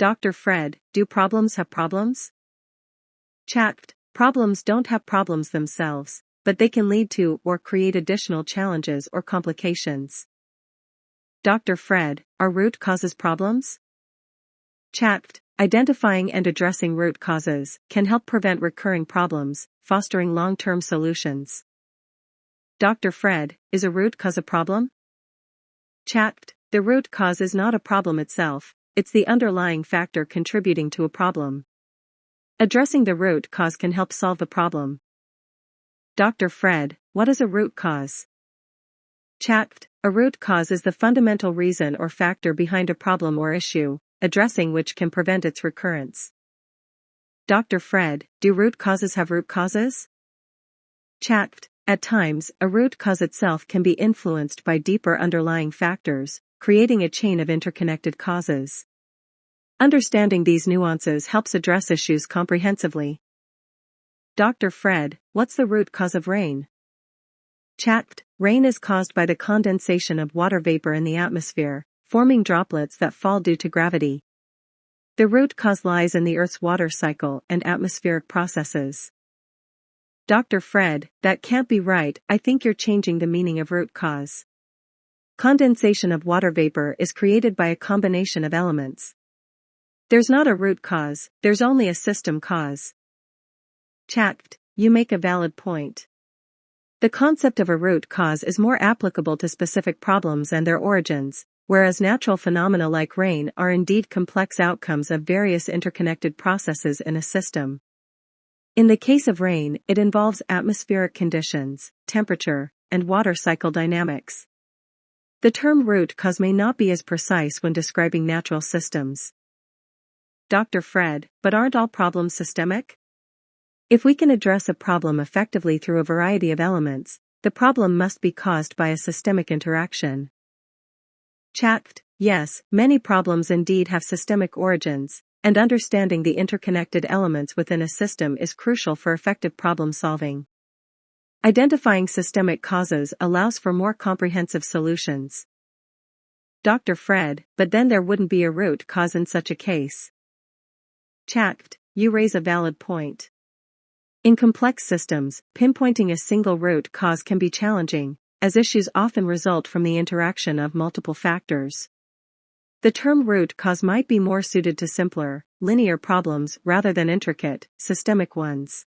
Dr. Fred, do problems have problems? Chat, problems don't have problems themselves, but they can lead to or create additional challenges or complications. Dr. Fred, are root causes problems? Chat, identifying and addressing root causes can help prevent recurring problems, fostering long-term solutions. Dr. Fred, is a root cause a problem? Chat, the root cause is not a problem itself, it's the underlying factor contributing to a problem. Addressing the root cause can help solve the problem. Dr. Fred, what is a root cause? Chat, a root cause is the fundamental reason or factor behind a problem or issue, addressing which can prevent its recurrence. Dr. Fred, do root causes have root causes? Chat, at times, a root cause itself can be influenced by deeper underlying factors, creating a chain of interconnected causes. Understanding these nuances helps address issues comprehensively. Dr. Fred, what's the root cause of rain? Chat, rain is caused by the condensation of water vapor in the atmosphere, forming droplets that fall due to gravity. The root cause lies in the Earth's water cycle and atmospheric processes. Dr. Fred, that can't be right, I think you're changing the meaning of root cause. Condensation of water vapor is created by a combination of elements. There's not a root cause, there's only a system cause. Chat, you make a valid point. The concept of a root cause is more applicable to specific problems and their origins, whereas natural phenomena like rain are indeed complex outcomes of various interconnected processes in a system. In the case of rain, it involves atmospheric conditions, temperature, and water cycle dynamics. The term root cause may not be as precise when describing natural systems. Dr. Fred, but aren't all problems systemic? If we can address a problem effectively through a variety of elements, the problem must be caused by a systemic interaction. Chat, yes, many problems indeed have systemic origins, and understanding the interconnected elements within a system is crucial for effective problem solving. Identifying systemic causes allows for more comprehensive solutions. Dr. Fred, but then there wouldn't be a root cause in such a case. Chat, you raise a valid point. In complex systems, pinpointing a single root cause can be challenging, as issues often result from the interaction of multiple factors. The term root cause might be more suited to simpler, linear problems rather than intricate, systemic ones.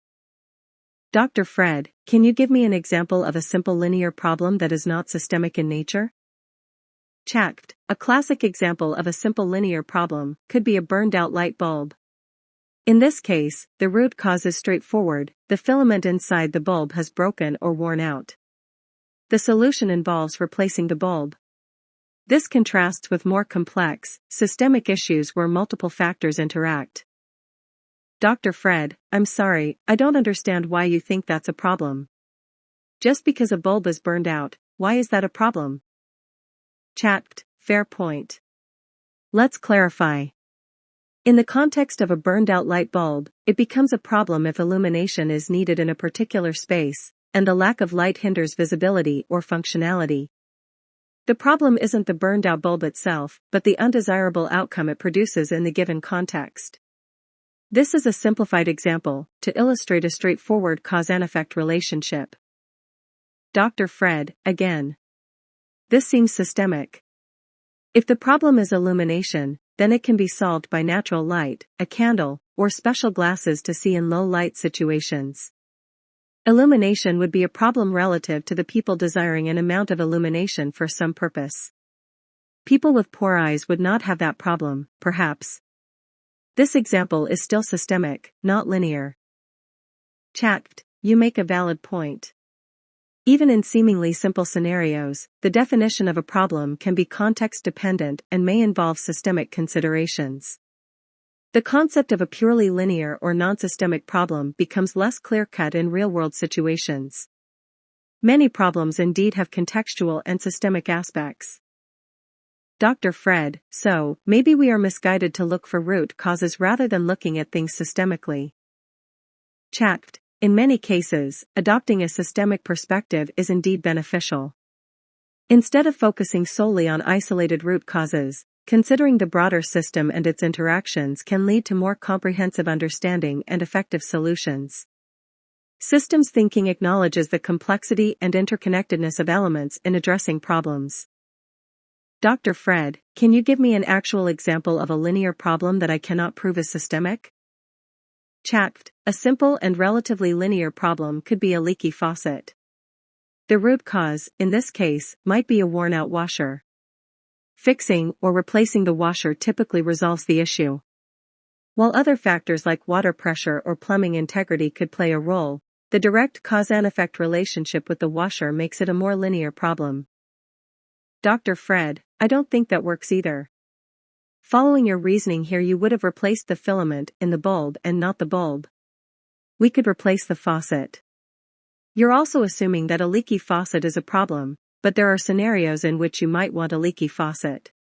Dr. Fred, can you give me an example of a simple linear problem that is not systemic in nature? Chat, a classic example of a simple linear problem could be a burned-out light bulb. In this case, the root cause is straightforward, the filament inside the bulb has broken or worn out. The solution involves replacing the bulb. This contrasts with more complex, systemic issues where multiple factors interact. Dr. Fred, I'm sorry, I don't understand why you think that's a problem. Just because a bulb is burned out, why is that a problem? Chat, fair point. Let's clarify. In the context of a burned-out light bulb, it becomes a problem if illumination is needed in a particular space, and the lack of light hinders visibility or functionality. The problem isn't the burned-out bulb itself, but the undesirable outcome it produces in the given context. This is a simplified example, to illustrate a straightforward cause and effect relationship. Dr. Fred, again. This seems systemic. If the problem is illumination, then it can be solved by natural light, a candle, or special glasses to see in low light situations. Illumination would be a problem relative to the people desiring an amount of illumination for some purpose. People with poor eyes would not have that problem, perhaps. This example is still systemic, not linear. Chat, you make a valid point. Even in seemingly simple scenarios, the definition of a problem can be context-dependent and may involve systemic considerations. The concept of a purely linear or non-systemic problem becomes less clear-cut in real-world situations. Many problems indeed have contextual and systemic aspects. Dr. Fred, so, maybe we are misguided to look for root causes rather than looking at things systemically. Chat. In many cases, adopting a systemic perspective is indeed beneficial. Instead of focusing solely on isolated root causes, Considering the broader system and its interactions can lead to more comprehensive understanding and effective solutions. Systems thinking acknowledges the complexity and interconnectedness of elements in addressing problems. Dr. Fred, can you give me an actual example of a linear problem that I cannot prove is systemic? ChatGPT, a simple and relatively linear problem could be a leaky faucet. The root cause, in this case, might be a worn-out washer. Fixing or replacing the washer typically resolves the issue. While other factors like water pressure or plumbing integrity could play a role, the direct cause and effect relationship with the washer makes it a more linear problem. Dr. Fred, I don't think that works either. Following your reasoning here, you would have replaced the filament in the bulb and not the bulb. We could replace the faucet. You're also assuming that a leaky faucet is a problem, but there are scenarios in which you might want a leaky faucet.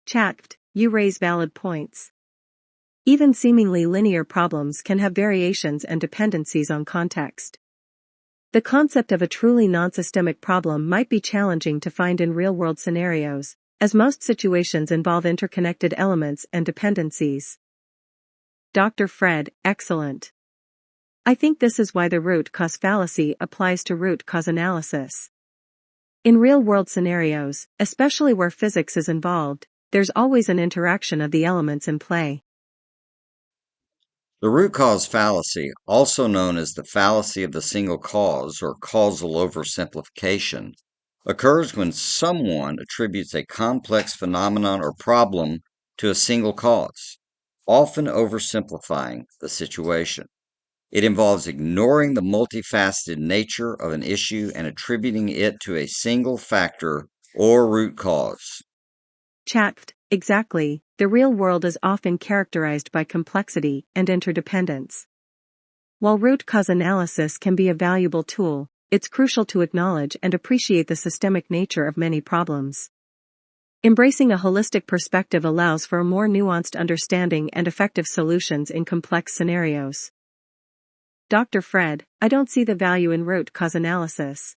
ChatGPT, you raise valid points. Even seemingly linear problems can have variations and dependencies on context. The concept of a truly non-systemic problem might be challenging to find in real-world scenarios, as most situations involve interconnected elements and dependencies. Dr. Fred, excellent. I think this is why the root cause fallacy applies to root cause analysis. In real-world scenarios, especially where physics is involved, there's always an interaction of the elements in play. The root cause fallacy, also known as the fallacy of the single cause or causal oversimplification, occurs when someone attributes a complex phenomenon or problem to a single cause, often oversimplifying the situation. It involves ignoring the multifaceted nature of an issue and attributing it to a single factor or root cause. ChatGPT, exactly. The real world is often characterized by complexity and interdependence. While root cause analysis can be a valuable tool, it's crucial to acknowledge and appreciate the systemic nature of many problems. Embracing a holistic perspective allows for a more nuanced understanding and effective solutions in complex scenarios. Dr. Fred, I don't see the value in root cause analysis.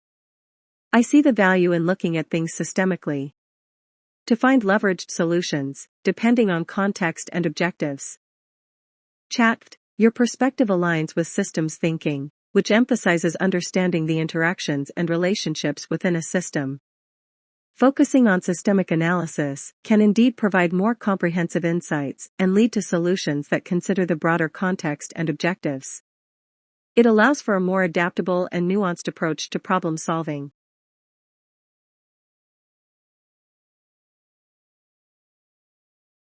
I see the value in looking at things systemically. To find leveraged solutions, depending on context and objectives. ChatGPT, your perspective aligns with systems thinking, which emphasizes understanding the interactions and relationships within a system. Focusing on systemic analysis can indeed provide more comprehensive insights and lead to solutions that consider the broader context and objectives. It allows for a more adaptable and nuanced approach to problem solving.